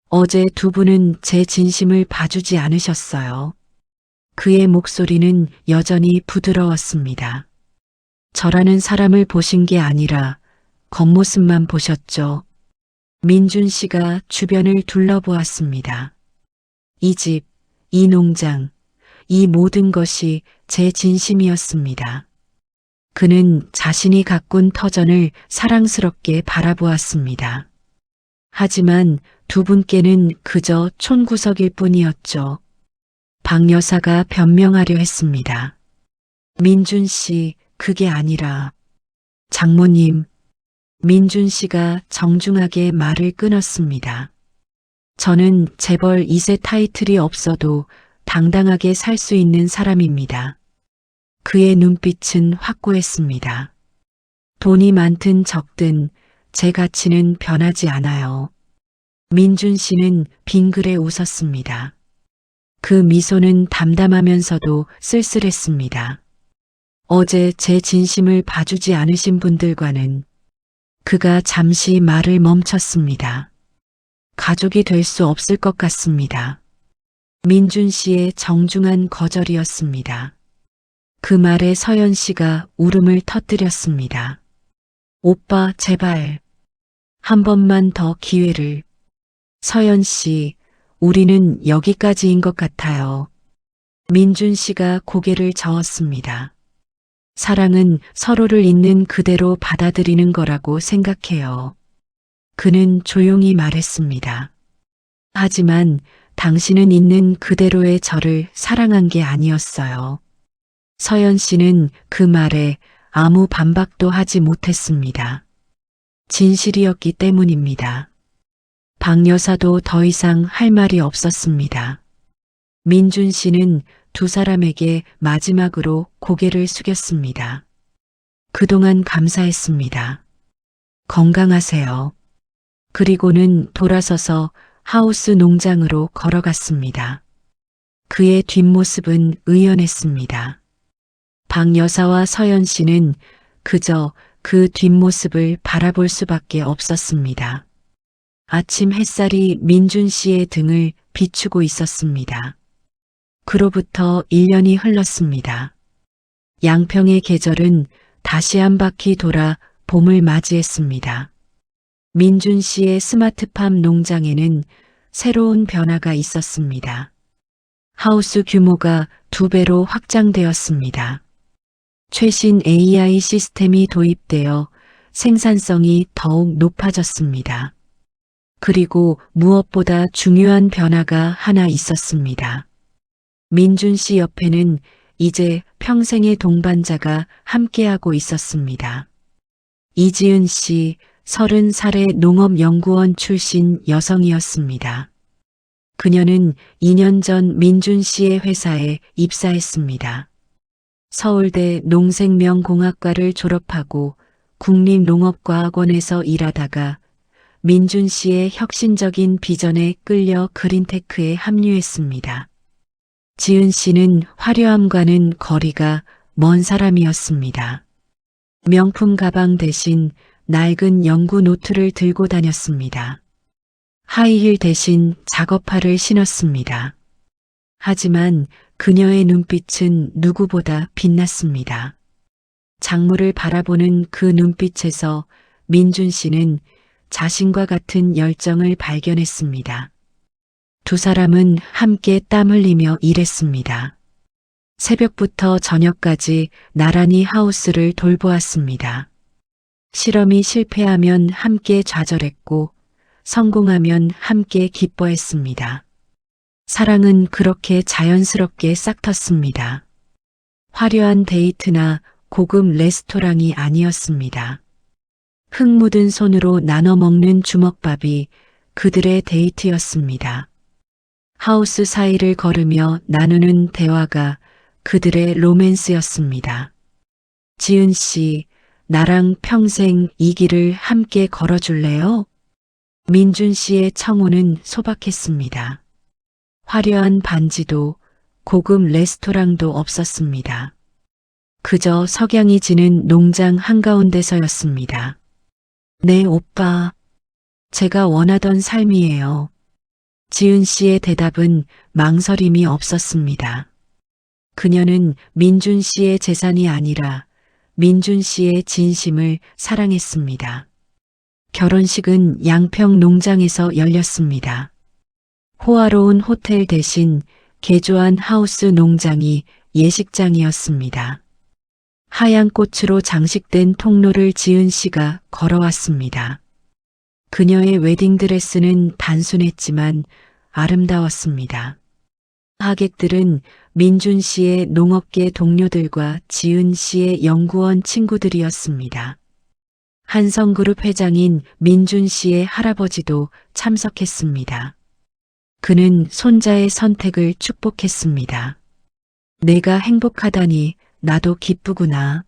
어제 두 분은 제 진심을 봐주지 않으셨어요. 그의 목소리는 여전히 부드러웠습니다. 저라는 사람을 보신 게 아니라 겉모습만 보셨죠. 민준 씨가 주변을 둘러보았습니다. 이 집, 이 농장, 이 모든 것이 제 진심이었습니다. 그는 자신이 가꾼 터전을 사랑스럽게 바라보았습니다. 하지만 두 분께는 그저 촌구석일 뿐이었죠. 박 여사가 변명하려 했습니다. 민준 씨, 그게 아니라. 장모님, 민준 씨가 정중하게 말을 끊었습니다. 저는 재벌 2세 타이틀이 없어도 당당하게 살 수 있는 사람입니다. 그의 눈빛은 확고했습니다. 돈이 많든 적든 제 가치는 변하지 않아요. 민준 씨는 빙그레 웃었습니다. 그 미소는 담담하면서도 쓸쓸했습니다. 어제 제 진심을 봐주지 않으신 분들과는 그가 잠시 말을 멈췄습니다. 가족이 될 수 없을 것 같습니다. 민준 씨의 정중한 거절이었습니다. 그 말에 서연 씨가 울음을 터뜨렸습니다. 오빠, 제발. 한 번만 더 기회를. 서연 씨, 우리는 여기까지인 것 같아요. 민준 씨가 고개를 저었습니다. 사랑은 서로를 있는 그대로 받아들이는 거라고 생각해요. 그는 조용히 말했습니다. 하지만 당신은 있는 그대로의 저를 사랑한 게 아니었어요. 서연 씨는 그 말에 아무 반박도 하지 못했습니다. 진실이었기 때문입니다. 박 여사도 더 이상 할 말이 없었습니다. 민준 씨는 두 사람에게 마지막으로 고개를 숙였습니다. 그동안 감사했습니다. 건강하세요. 그리고는 돌아서서 하우스 농장으로 걸어갔습니다. 그의 뒷모습은 의연했습니다. 박 여사와 서연 씨는 그저 그 뒷모습을 바라볼 수밖에 없었습니다. 아침 햇살이 민준 씨의 등을 비추고 있었습니다. 그로부터 1년이 흘렀습니다. 양평의 계절은 다시 한 바퀴 돌아 봄을 맞이했습니다. 민준 씨의 스마트팜 농장에는 새로운 변화가 있었습니다. 하우스 규모가 2배로 확장되었습니다. 최신 AI 시스템이 도입되어 생산성이 더욱 높아졌습니다. 그리고 무엇보다 중요한 변화가 하나 있었습니다. 민준 씨 옆에는 이제 평생의 동반자가 함께하고 있었습니다. 이지은 씨, 30살의 농업연구원 출신 여성이었습니다. 그녀는 2년 전 민준 씨의 회사에 입사했습니다. 서울대 농생명공학과를 졸업하고 국립농업과학원에서 일하다가 민준 씨의 혁신적인 비전에 끌려 그린테크에 합류했습니다. 지은 씨는 화려함과는 거리가 먼 사람이었습니다. 명품 가방 대신 낡은 연구 노트를 들고 다녔습니다. 하이힐 대신 작업화를 신었습니다. 하지만 그녀의 눈빛은 누구보다 빛났습니다. 작물을 바라보는 그 눈빛에서 민준 씨는 자신과 같은 열정을 발견했습니다. 두 사람은 함께 땀 흘리며 일했습니다. 새벽부터 저녁까지 나란히 하우스를 돌보았습니다. 실험이 실패하면 함께 좌절했고 성공하면 함께 기뻐했습니다. 사랑은 그렇게 자연스럽게 싹텄습니다. 화려한 데이트나 고급 레스토랑이 아니었습니다. 흙 묻은 손으로 나눠 먹는 주먹밥이 그들의 데이트였습니다. 하우스 사이를 걸으며 나누는 대화가 그들의 로맨스였습니다. 지은 씨, 나랑 평생 이 길을 함께 걸어줄래요? 민준 씨의 청혼은 소박했습니다. 화려한 반지도 고급 레스토랑도 없었습니다. 그저 석양이 지는 농장 한가운데서였습니다. 네, 오빠. 제가 원하던 삶이에요. 지은 씨의 대답은 망설임이 없었습니다. 그녀는 민준 씨의 재산이 아니라 민준 씨의 진심을 사랑했습니다. 결혼식은 양평 농장에서 열렸습니다. 호화로운 호텔 대신 개조한 하우스 농장이 예식장이었습니다. 하얀 꽃으로 장식된 통로를 지은 씨가 걸어왔습니다. 그녀의 웨딩드레스는 단순했지만 아름다웠습니다. 하객들은 민준 씨의 농업계 동료들과 지은 씨의 연구원 친구들이었습니다. 한성그룹 회장인 민준 씨의 할아버지도 참석했습니다. 그는 손자의 선택을 축복했습니다. 내가 행복하다니 나도 기쁘구나.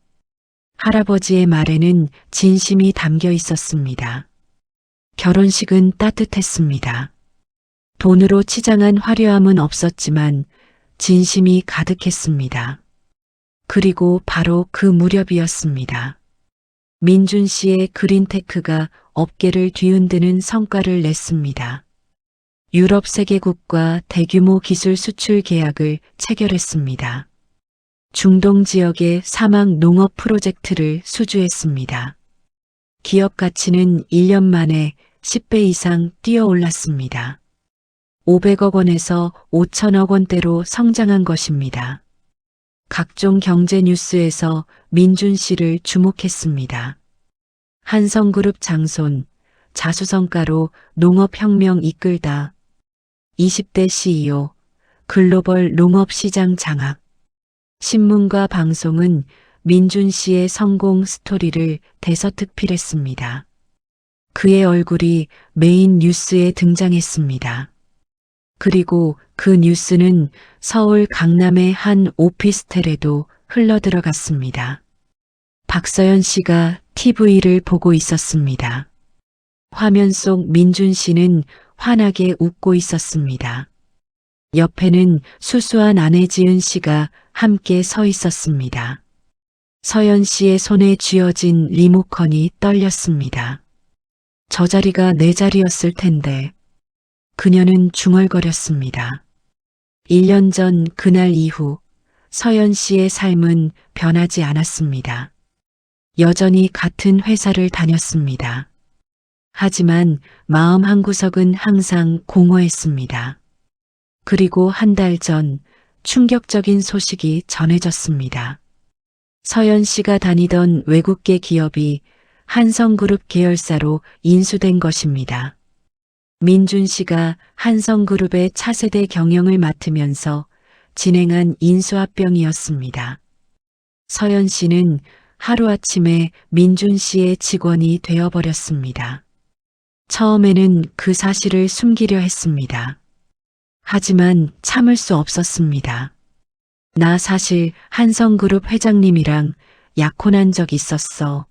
할아버지의 말에는 진심이 담겨 있었습니다. 결혼식은 따뜻했습니다. 돈으로 치장한 화려함은 없었지만 진심이 가득했습니다. 그리고 바로 그 무렵이었습니다. 민준 씨의 그린테크가 업계를 뒤흔드는 성과를 냈습니다. 유럽 세계국과 대규모 기술 수출 계약을 체결했습니다. 중동 지역의 사막 농업 프로젝트를 수주했습니다. 기업 가치는 1년 만에 10배 이상 뛰어올랐습니다. 500억 원에서 5천억 원대로 성장한 것입니다. 각종 경제 뉴스에서 민준 씨를 주목했습니다. 한성그룹 장손, 자수성가로 농업혁명 이끌다. 20대 CEO, 글로벌 농업시장 장악. 신문과 방송은 민준 씨의 성공 스토리를 대서특필했습니다. 그의 얼굴이 메인 뉴스에 등장했습니다. 그리고 그 뉴스는 서울 강남의 한 오피스텔에도 흘러들어갔습니다. 박서연 씨가 TV를 보고 있었습니다. 화면 속 민준 씨는 환하게 웃고 있었습니다. 옆에는 수수한 아내 지은 씨가 함께 서 있었습니다. 서연 씨의 손에 쥐어진 리모컨이 떨렸습니다. 저 자리가 내 자리였을 텐데. 그녀는 중얼거렸습니다. 1년 전 그날 이후 서연 씨의 삶은 변하지 않았습니다. 여전히 같은 회사를 다녔습니다. 하지만 마음 한구석은 항상 공허했습니다. 그리고 한 달 전 충격적인 소식이 전해졌습니다. 서연 씨가 다니던 외국계 기업이 한성그룹 계열사로 인수된 것입니다. 민준 씨가 한성그룹의 차세대 경영을 맡으면서 진행한 인수합병이었습니다. 서연 씨는 하루아침에 민준 씨의 직원이 되어버렸습니다. 처음에는 그 사실을 숨기려 했습니다. 하지만 참을 수 없었습니다. 나 사실 한성그룹 회장님이랑 약혼한 적 있었어.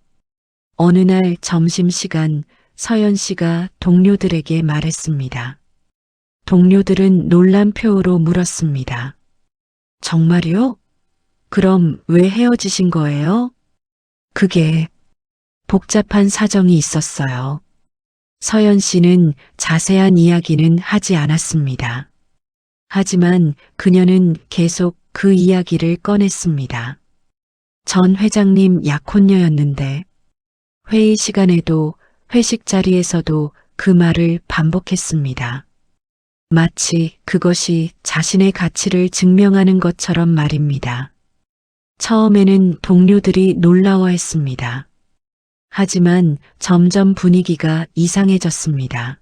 어느 날 점심시간 서연 씨가 동료들에게 말했습니다. 동료들은 놀란 표로 물었습니다. 정말요? 그럼 왜 헤어지신 거예요? 그게 복잡한 사정이 있었어요. 서연 씨는 자세한 이야기는 하지 않았습니다. 하지만 그녀는 계속 그 이야기를 꺼냈습니다. 전 회장님 약혼녀였는데 회의 시간에도 회식 자리에서도 그 말을 반복했습니다. 마치 그것이 자신의 가치를 증명하는 것처럼 말입니다. 처음에는 동료들이 놀라워했습니다. 하지만 점점 분위기가 이상해졌습니다.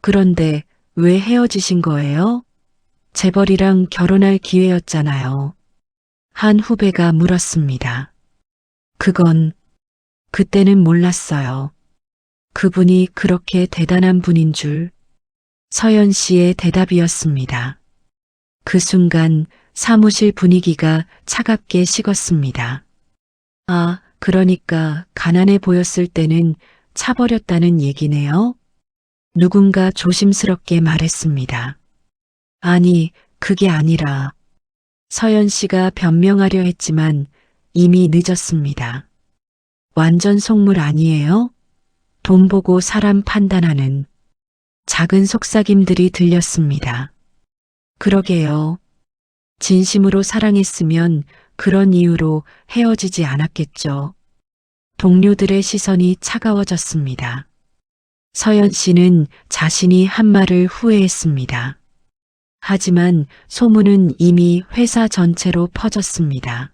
그런데 왜 헤어지신 거예요? 재벌이랑 결혼할 기회였잖아요. 한 후배가 물었습니다. 그때는 몰랐어요. 그분이 그렇게 대단한 분인 줄. 서연 씨의 대답이었습니다. 그 순간 사무실 분위기가 차갑게 식었습니다. 아, 그러니까 가난해 보였을 때는 차버렸다는 얘기네요? 누군가 조심스럽게 말했습니다. 아니, 그게 아니라. 서연 씨가 변명하려 했지만 이미 늦었습니다. 완전 속물 아니에요? 돈 보고 사람 판단하는 작은 속삭임들이 들렸습니다. 그러게요. 진심으로 사랑했으면 그런 이유로 헤어지지 않았겠죠. 동료들의 시선이 차가워졌습니다. 서연 씨는 자신이 한 말을 후회했습니다. 하지만 소문은 이미 회사 전체로 퍼졌습니다.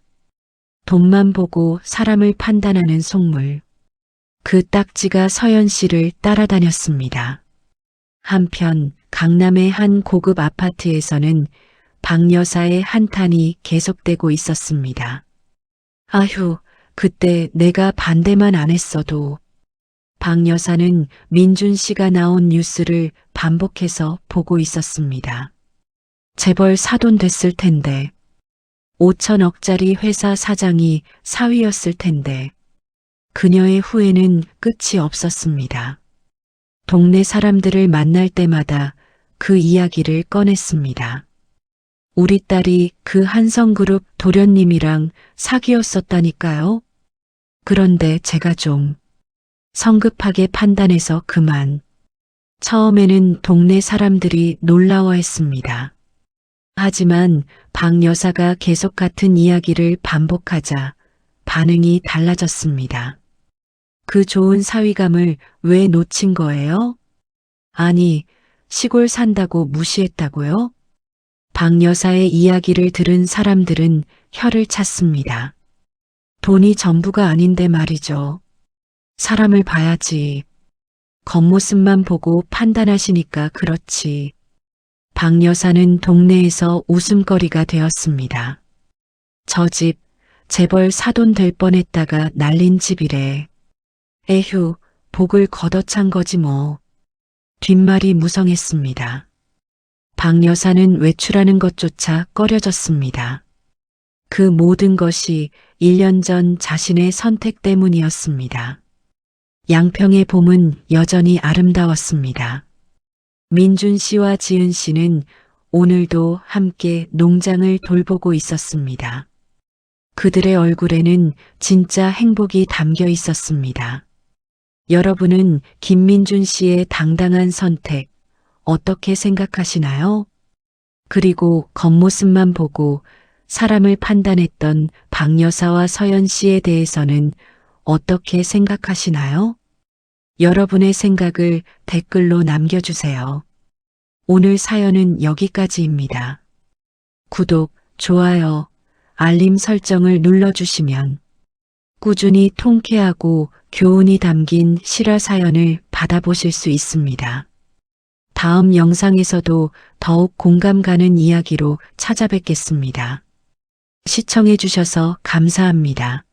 돈만 보고 사람을 판단하는 속물. 그 딱지가 서연 씨를 따라다녔습니다. 한편 강남의 한 고급 아파트에서는 박 여사의 한탄이 계속되고 있었습니다. 아휴, 그때 내가 반대만 안 했어도 박 여사는 민준 씨가 나온 뉴스를 반복해서 보고 있었습니다. 재벌 사돈 됐을 텐데, 5천억짜리 회사 사장이 사위였을 텐데, 그녀의 후회는 끝이 없었습니다. 동네 사람들을 만날 때마다 그 이야기를 꺼냈습니다. 우리 딸이 그 한성그룹 도련님이랑 사귀었었다니까요. 그런데 제가 좀 성급하게 판단해서 그만. 처음에는 동네 사람들이 놀라워했습니다. 하지만 박 여사가 계속 같은 이야기를 반복하자 반응이 달라졌습니다. 그 좋은 사위감을 왜 놓친 거예요? 아니, 시골 산다고 무시했다고요? 박 여사의 이야기를 들은 사람들은 혀를 찼습니다. 돈이 전부가 아닌데 말이죠. 사람을 봐야지. 겉모습만 보고 판단하시니까 그렇지. 박 여사는 동네에서 웃음거리가 되었습니다. 저 집 재벌 사돈 될 뻔했다가 날린 집이래. 에휴, 복을 걷어찬 거지 뭐. 뒷말이 무성했습니다. 박 여사는 외출하는 것조차 꺼려졌습니다. 그 모든 것이 1년 전 자신의 선택 때문이었습니다. 양평의 봄은 여전히 아름다웠습니다. 민준 씨와 지은 씨는 오늘도 함께 농장을 돌보고 있었습니다. 그들의 얼굴에는 진짜 행복이 담겨 있었습니다. 여러분은 김민준 씨의 당당한 선택 어떻게 생각하시나요? 그리고 겉모습만 보고 사람을 판단했던 박 여사와 서연 씨에 대해서는 어떻게 생각하시나요? 여러분의 생각을 댓글로 남겨주세요. 오늘 사연은 여기까지입니다. 구독, 좋아요, 알림 설정을 눌러주시면 꾸준히 통쾌하고 교훈이 담긴 실화 사연을 받아보실 수 있습니다. 다음 영상에서도 더욱 공감 가는 이야기로 찾아뵙겠습니다. 시청해주셔서 감사합니다.